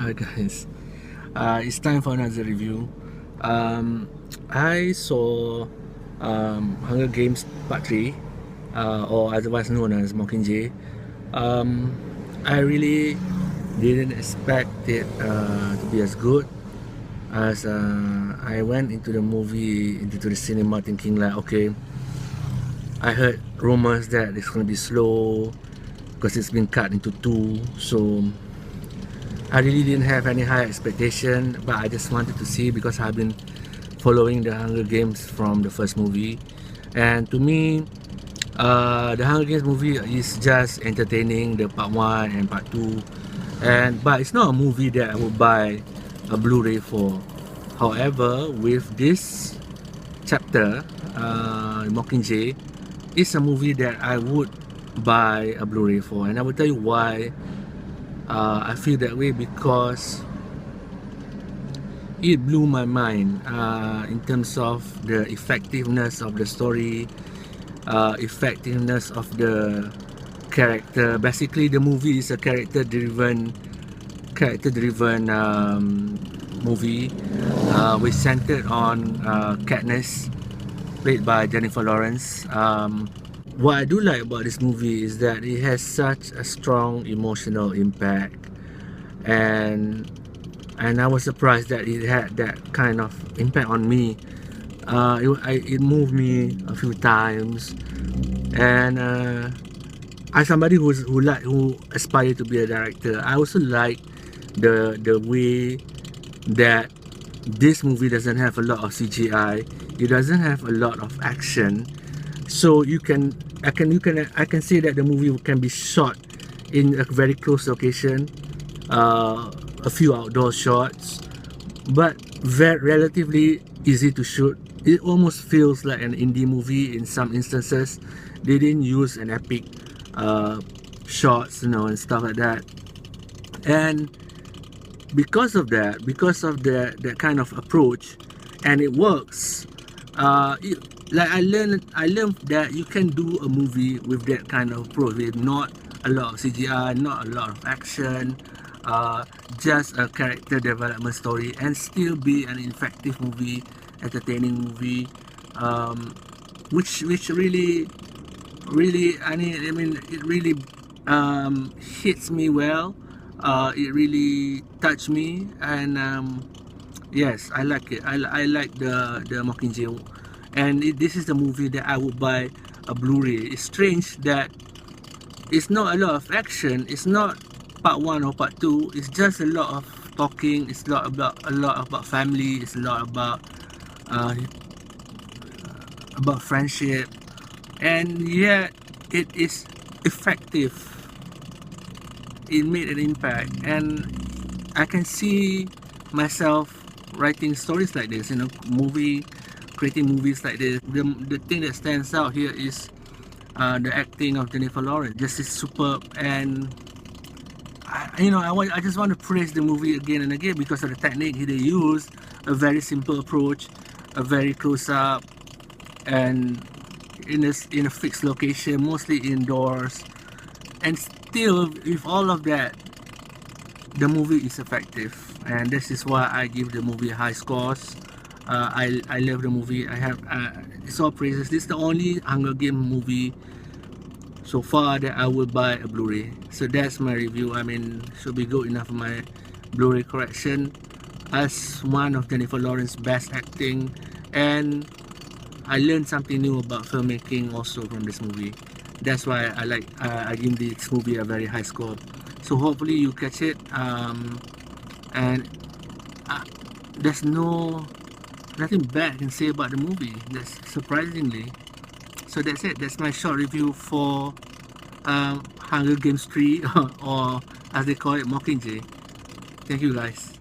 Hi guys, it's time for another review. I saw Hunger Games Part 3, or otherwise known as Mockingjay. Um, I really didn't expect it to be as good as I went into the movie, into the cinema thinking like, okay, I heard rumors that it's going to be slow because it's been cut into two, so I really didn't have any high expectation, but I just wanted to see because I've been following the Hunger Games from the first movie, and to me, the Hunger Games movie is just entertaining, the part 1 and part 2, but it's not a movie that I would buy a Blu-ray for. However, with this chapter, Mockingjay, it's a movie that I would buy a Blu-ray for, and I will tell you why. I feel that way because it blew my mind in terms of the effectiveness of the story, effectiveness of the character. Basically, the movie is a character-driven movie, which centered on Katniss, played by Jennifer Lawrence. What I do like about this movie is that it has such a strong emotional impact, and I was surprised that it had that kind of impact on me. It moved me a few times, and as somebody who aspired to be a director, I also like the way that this movie doesn't have a lot of CGI. It doesn't have a lot of action, so I can say that the movie can be shot in a very close location, a few outdoor shots, but relatively easy to shoot. It almost feels like an indie movie in some instances. They didn't use an epic shots, and stuff like that. And because of that kind of approach, and it works. I learned that you can do a movie with that kind of approach, with not a lot of CGI, not a lot of action, just a character development story, and still be an effective movie, entertaining movie, which really it really hits me well. It really touched me, and yes, I like it. I like the Mockingjay, and this is the movie that I would buy a Blu-ray. It's strange that it's not a lot of action. It's not part 1 or part 2. It's just a lot of talking. It's a lot about family. It's a lot about friendship, and yet it is effective. It made an impact, and I can see myself writing stories like this, creating movies like this. The thing that stands out here is the acting of Jennifer Lawrence. Just is superb, and I just want to praise the movie again and again because of the technique they used. A very simple approach, a very close up, and in a fixed location, mostly indoors, and still with all of that, the movie is effective, and this is why I give the movie high scores. I love the movie. It's all praises. This is the only Hunger Game movie so far that I will buy a Blu-ray. So that's my review. Should be good enough for my Blu-ray collection. As one of Jennifer Lawrence's best acting, and I learned something new about filmmaking also from this movie. That's why I give this movie a very high score. So hopefully you catch it, and there's nothing bad I can say about the movie. That's surprisingly. So that's it. That's my short review for Hunger Games 3 or as they call it, Mockingjay. Thank you guys.